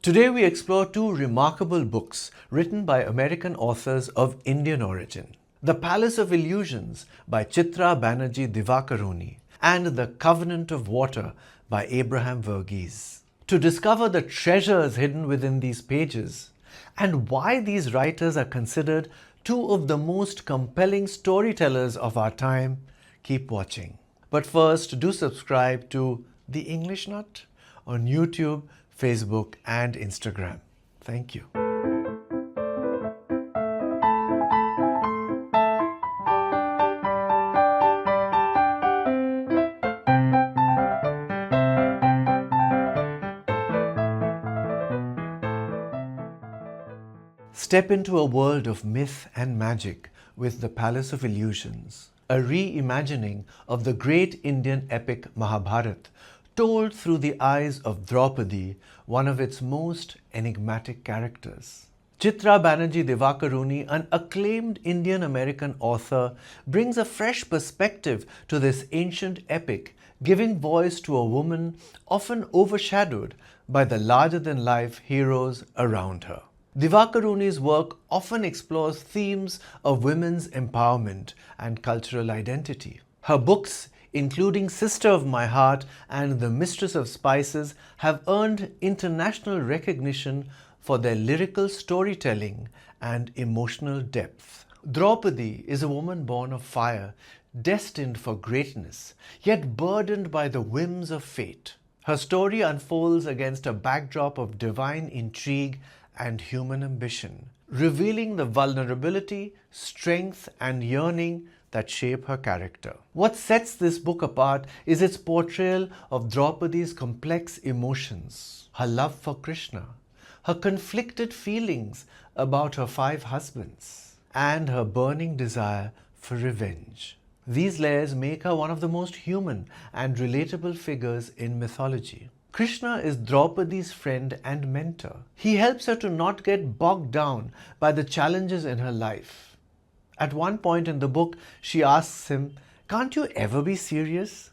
Today we explore two remarkable books written by American authors of Indian origin. The Palace of Illusions by Chitra, Banerjee, Divakaruni and The Covenant of Water by Abraham Verghese. To discover the treasures hidden within these pages and why these writers are considered two of the most compelling storytellers of our time, keep watching. But first, do subscribe to The English Nut on YouTube, Facebook and Instagram. Thank you. Step into a world of myth and magic with The Palace of Illusions, a reimagining of the great Indian epic Mahabharata, told through the eyes of Draupadi, one of its most enigmatic characters. Chitra Banerjee Divakaruni, an acclaimed Indian-American author, brings a fresh perspective to this ancient epic, giving voice to a woman often overshadowed by the larger-than-life heroes around her. Divakaruni's work often explores themes of women's empowerment and cultural identity. Her books, including Sister of My Heart and The Mistress of Spices, have earned international recognition for their lyrical storytelling and emotional depth. Draupadi is a woman born of fire, destined for greatness, yet burdened by the whims of fate. Her story unfolds against a backdrop of divine intrigue and human ambition, revealing the vulnerability, strength, and yearning that shape her character. What sets this book apart is its portrayal of Draupadi's complex emotions, her love for Krishna, her conflicted feelings about her 5 husbands, and her burning desire for revenge. These layers make her one of the most human and relatable figures in mythology. Krishna is Draupadi's friend and mentor. He helps her to not get bogged down by the challenges in her life. At one point in the book, she asks him, "Can't you ever be serious?"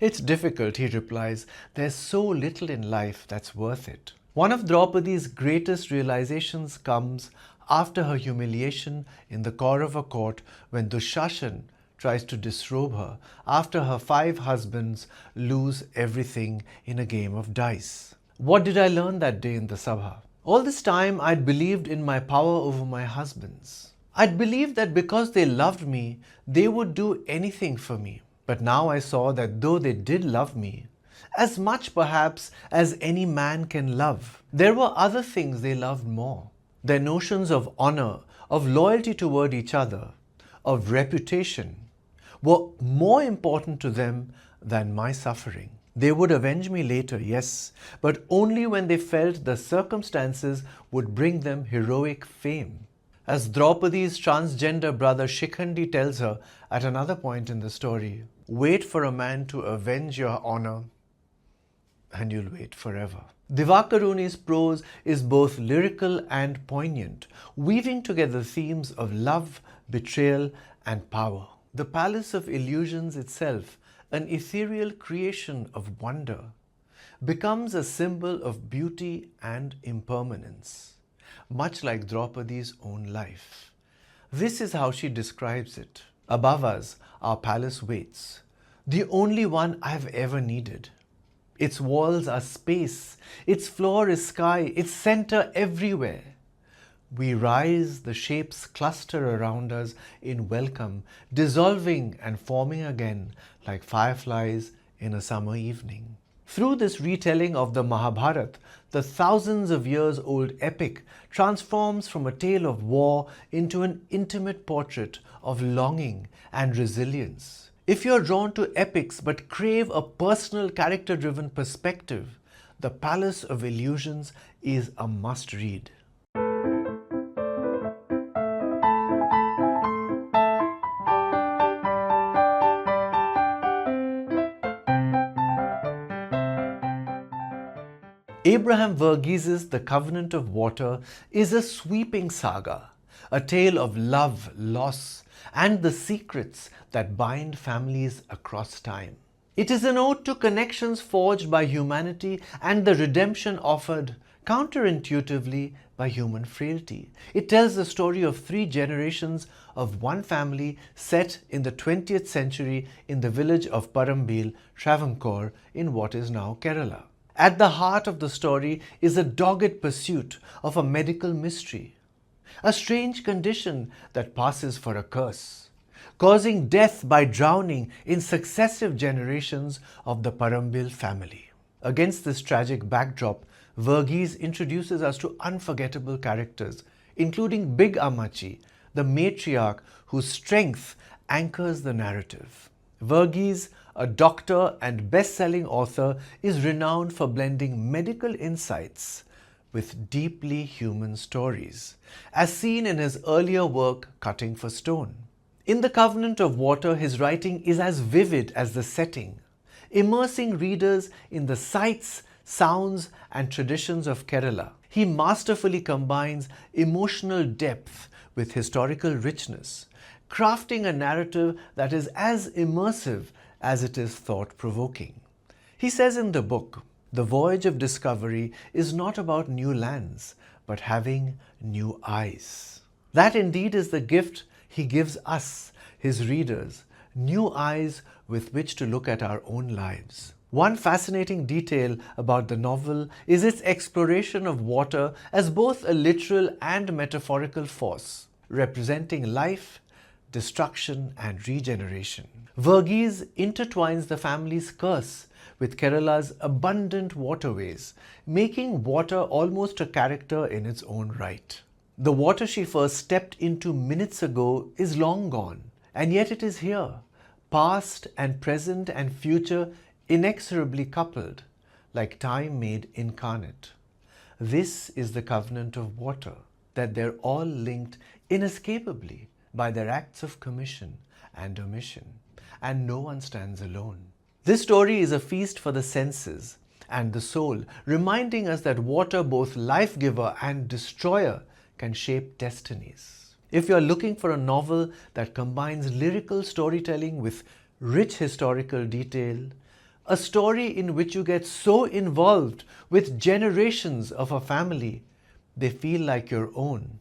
"It's difficult," he replies. "There's so little in life that's worth it." One of Draupadi's greatest realizations comes after her humiliation in the Kaurava court when Dushashan tries to disrobe her after her 5 husbands lose everything in a game of dice. What did I learn that day in the Sabha? All this time I'd believed in my power over my husbands. I'd believed that because they loved me, they would do anything for me. But now I saw that though they did love me, as much perhaps as any man can love, there were other things they loved more. Their notions of honor, of loyalty toward each other, of reputation, were more important to them than my suffering. They would avenge me later, yes, but only when they felt the circumstances would bring them heroic fame. As Draupadi's transgender brother Shikhandi tells her at another point in the story, wait for a man to avenge your honor and you'll wait forever. Divakaruni's prose is both lyrical and poignant, weaving together themes of love, betrayal and power. The Palace of Illusions itself, an ethereal creation of wonder, becomes a symbol of beauty and impermanence, much like Draupadi's own life. This is how she describes it. Above us, our palace waits, the only one I've ever needed. Its walls are space, its floor is sky, its center everywhere. We rise, the shapes cluster around us in welcome, dissolving and forming again like fireflies in a summer evening. Through this retelling of the Mahabharata, the thousands of years old epic transforms from a tale of war into an intimate portrait of longing and resilience. If you're drawn to epics but crave a personal character-driven perspective, The Palace of Illusions is a must-read. Abraham Verghese's The Covenant of Water is a sweeping saga, a tale of love, loss, and the secrets that bind families across time. It is an ode to connections forged by humanity and the redemption offered counterintuitively by human frailty. It tells the story of 3 generations of one family set in the 20th century in the village of Parambil, Travancore, in what is now Kerala. At the heart of the story is a dogged pursuit of a medical mystery, a strange condition that passes for a curse, causing death by drowning in successive generations of the Parambil family. Against this tragic backdrop, Verghese introduces us to unforgettable characters, including Big Ammachi, the matriarch whose strength anchors the narrative. Verghese, a doctor and best-selling author, is renowned for blending medical insights with deeply human stories, as seen in his earlier work, Cutting for Stone. In The Covenant of Water, his writing is as vivid as the setting, immersing readers in the sights, sounds and traditions of Kerala. He masterfully combines emotional depth with historical richness, crafting a narrative that is as immersive as it is thought-provoking. He says in the book, "The voyage of discovery is not about new lands, but having new eyes." That indeed is the gift he gives us, his readers, new eyes with which to look at our own lives. One fascinating detail about the novel is its exploration of water as both a literal and metaphorical force, representing life, destruction and regeneration. Verghese intertwines the family's curse with Kerala's abundant waterways, making water almost a character in its own right. The water she first stepped into minutes ago is long gone, and yet it is here, past and present and future inexorably coupled, like time made incarnate. This is the covenant of water, that they're all linked inescapably by their acts of commission and omission, and no one stands alone. This story is a feast for the senses and the soul, reminding us that water, both life-giver and destroyer, can shape destinies. If you're looking for a novel that combines lyrical storytelling with rich historical detail, a story in which you get so involved with generations of a family, they feel like your own,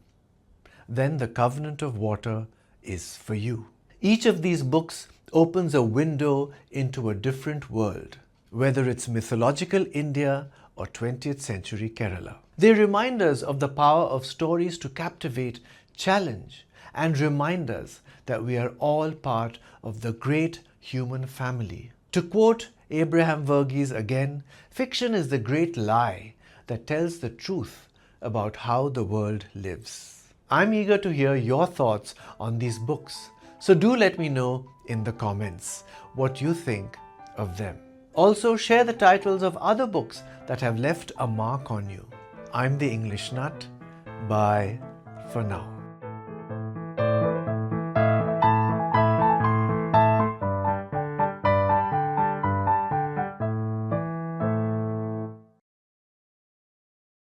then The Covenant of Water is for you. Each of these books opens a window into a different world, whether it's mythological India or 20th century Kerala. They remind us of the power of stories to captivate, challenge, and remind us that we are all part of the great human family. To quote Abraham Verghese again, fiction is the great lie that tells the truth about how the world lives. I'm eager to hear your thoughts on these books, so do let me know in the comments what you think of them. Also, share the titles of other books that have left a mark on you. I'm the English Nut. Bye for now.